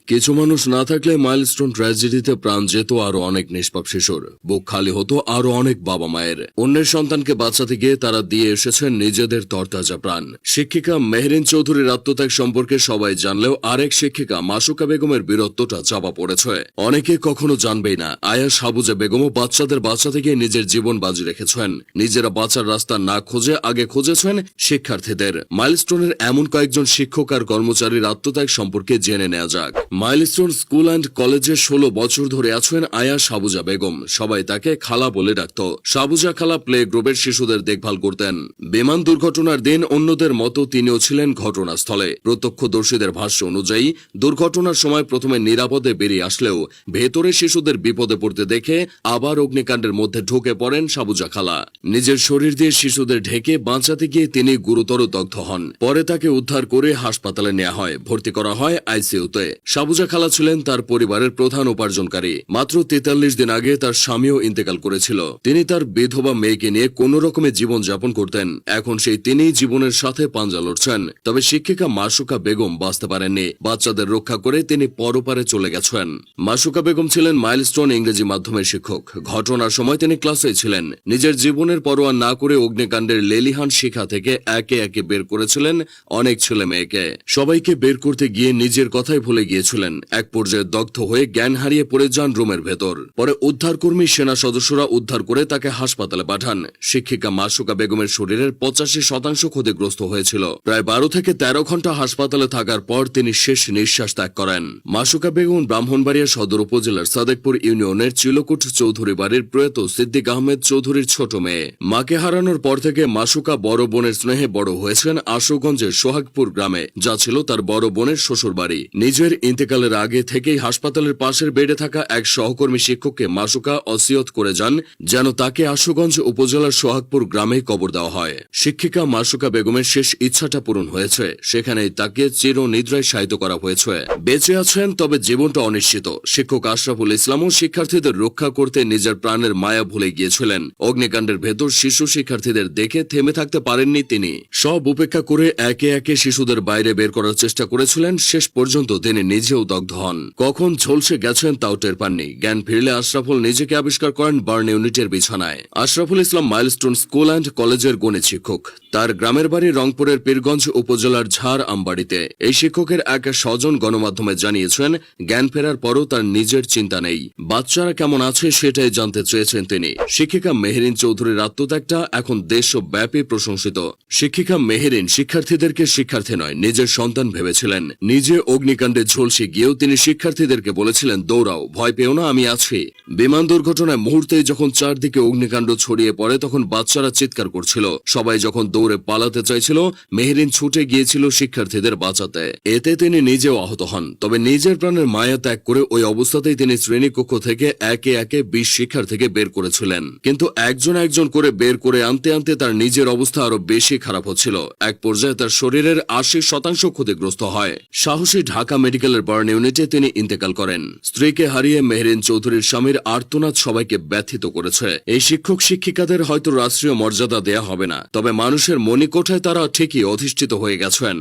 কিছু মানুষ না থাকলে মাইলস্টোন ট্র্যাজেডিতে প্রাণ যেত আরো অনেক নিষ্পাপ শিশুর, বুক খালি হতো আরো অনেক বাবা মায়ের। অন্যের সন্তানকে বাঁচাতে গিয়ে তারা দিয়ে এসেছেন নিজেদের তরতাজা প্রাণ। শিক্ষিকা মেহরিন চৌধুরীর আত্মত্যাগ সম্পর্কে সবাই জানলেও আরেক শিক্ষিকা মাসুকা বেগমের বীরত্বটা চাপা পড়েছে। অনেকে কখনো জানবেই না আয়া সাবুজা বেগমও বাচ্চাদের বাঁচাতে গিয়ে নিজের জীবন বাজি রেখেছেন। নিজেরা বাঁচার রাস্তা না খুঁজে আগে খুঁজেছেন শিক্ষার্থীদের। মাইলস্টোনের এমন কয়েকজন শিক্ষক আর কর্মচারীর আত্মত্যাগ সম্পর্কে জেনে নেওয়া যাক। মাইলস্টোন স্কুল অ্যান্ড কলেজে 16 বছর ধরে আছেন আয়া সাবুজা বেগম। সবাই তাকে খালা বলে ডাকত। সাবুজা খালা প্লে গ্রুপের শিশুদের দেখভাল করতেন। বিমান দুর্ঘটনার দিন অন্যদের মতো তিনিও ছিলেন ঘটনাস্থলে। প্রত্যক্ষদর্শীদের ভাষ্য অনুযায়ী দুর্ঘটনার সময় প্রথমে নিরাপদে বেরিয়ে আসলেও ভেতরে শিশুদের বিপদে পড়তে দেখে আবার অগ্নিকাণ্ডের মধ্যে ঢুকে পড়েন সাবুজা খালা। নিজের শরীর দিয়ে শিশুদের ঢেকে বাঁচাতে গিয়ে তিনি গুরুতর দগ্ধ হন। পরে তাকে উদ্ধার করে হাসপাতালে নেওয়া হয়, ভর্তি করা হয় আইসিইউতে। সাবুজা খালা ছিলেন তার পরিবারের প্রধান উপার্জনকারী। মাত্র 43 দিন আগে তার স্বামীও ইন্তেকাল করেছিল। তিনি তার বিধবা মেয়েকে নিয়ে কোন রকমে জীবন যাপন করতেন। এখন সেই তিনিই জীবনের সাথে পাঞ্জা লড়ছেন। তবে শিক্ষিকা মাসুকা বেগম বাঁচতে পারেননি। বাচ্চাদের রক্ষা করে তিনি পরপারে চলে গেছেন। মাসুকা বেগম ছিলেন মাইলস্টোন ইংরেজি মাধ্যমের শিক্ষক। ঘটনার সময় তিনি ক্লাসে ছিলেন। নিজের জীবনের পরোয়া না করে অগ্নিকাণ্ডের লেলিহান শিখা থেকে একে একে বের করেছিলেন অনেক ছেলে মেয়েকে। সবাইকে বের করতে গিয়ে নিজের কথাই ভুলে গিয়েছিলেন। এক পর্যায়ে দগ্ধ হয়ে জ্ঞান হারিয়ে পড়ে যান রুমের ভেতর। পরে উদ্ধারকর্মী সেনা সদস্যরা উদ্ধার করে তাকে হাসপাতালে পাঠান। শিক্ষিকা মাসুকা বেগমের শরীরের 85% ক্ষতিগ্রস্ত হয়েছিল। প্রায় 12 থেকে 13 ঘন্টা হাসপাতালে থাকার পর তিনি শেষ নিঃশ্বাস ত্যাগ করেন। মাসুকা বেগম ব্রাহ্মণবাড়িয়া সদর উপজেলার সাদেকপুর ইউনিয়নের চিলকুট চৌধুরী বাড়ির প্রয়াত সিদ্দিক আহমেদ চৌধুরীর ছোট মেয়ে। মাকে হারানোর পর থেকে মাসুকা বড় বোনের স্নেহে বড় হয়েছেন আশুগঞ্জের সোহাগপুর গ্রামে, যা ছিল তার বড় বোনের শ্বশুর বাড়ি। নিজের ইন্তেকালের আগে থেকেই হাসপাতালের পাশের বেডে থাকা এক সহকর্মী শিক্ষককে মাসুকা ওসিয়ত করে যান যেন তাকে আশুগঞ্জ উপজেলার সোহাগপুর গ্রামে কবর দেওয়া হয়। শিক্ষিকা মাসুকা বেগমের শেষ ইচ্ছাটা পূরণ হয়েছে। সেখানেই তাকে চিরনিদ্রায় শায়িত করা হয়েছে। বেঁচে আছেন, তবে জীবনটা অনিশ্চিত। শিক্ষক আশরাফুল ইসলামও শিক্ষার্থীদের রক্ষা করতে নিজের প্রাণের মায়া ভুলে গিয়েছিলেন। অগ্নিকাণ্ডের ভেতর শিশু শিক্ষার্থীদের দেখে থেমে থাকতে পারেননি তিনি। সব উপেক্ষা করে একে একে শিশুদের বাইরে বের করার চেষ্টা করেছিলেন। শেষ পর্যন্ত তিনি নিজেও দগ্ধ হন। কখন ঝলসে গেছেন তাও টের পাননি। জ্ঞান ফিরলে আশরাফুল নিজেকে আবিষ্কার করেন বার্ন ইউনিটের বিছানায়। Ashraful Islam milestone school and কলেজের গণিত শিক্ষক। তার গ্রামের বাড়ি রংপুরের পীরগঞ্জ উপজেলার ঝাড় আমবাড়িতে। এই শিক্ষকের এক স্বজন গণমাধ্যমে জানিয়েছেন জ্ঞান ফেরার পরও তার নিজের চিন্তা নেই। বাচ্চারা কেমন আছে সেটাই জানতে চেয়েছেন তিনি। শিক্ষিকা মেহরিন চৌধুরীর আত্মত্যাগটা এখন দেশব্যাপী প্রশংসিত। শিক্ষিকা মেহরিন শিক্ষার্থীদেরকে শিক্ষার্থী নয়, নিজের সন্তান ভেবেছিলেন। নিজে অগ্নিকাণ্ডে ঝলসে গিয়েও তিনি শিক্ষার্থীদেরকে বলেছিলেন, দৌড়াও, ভয় পেও না, আমি আছি। বিমান দুর্ঘটনায় মুহূর্তেই যখন চারদিকে অগ্নিকাণ্ড ছড়িয়ে পড়ে তখন বাচ্চারা চিৎকার করছিল। সবাই যখন দৌড়ে পালাতে চাইছিল, মেহরিন ছুটে গিয়েছিল শিক্ষার্থীদের বাঁচাতে। এতে তিনি নিজেও আহত হন। তবে নিজের প্রাণের মায়া ত্যাগ করে ওই অবস্থাতেই তিনি শ্রেণীকক্ষ থেকে একে একে 20 শিক্ষার্থীকে বের করেছিলেন। কিন্তু একজন একজন করে বের করে আনতে আনতে তার নিজের অবস্থা আরো বেশি খারাপ হচ্ছিল। এক পর্যায়ে তার শরীরের 80% ক্ষতিগ্রস্ত হয়। সাহসী ঢাকা মেডিকেলের বার্ন ইউনিটে তিনি ইন্তেকাল করেন। স্ত্রীকে হারিয়ে মেহরিন চৌধুরীর স্বামীর আর্তনাদ সবাইকে ব্যথিত করেছে। এই শিক্ষক শিক্ষিকাদের হয়তো রাষ্ট্রীয় মর্যাদা দেয়া হবে না, তবে মানুষের মণিকোঠায় তারা ঠিকই অধিষ্ঠিত হয়ে গেছেন।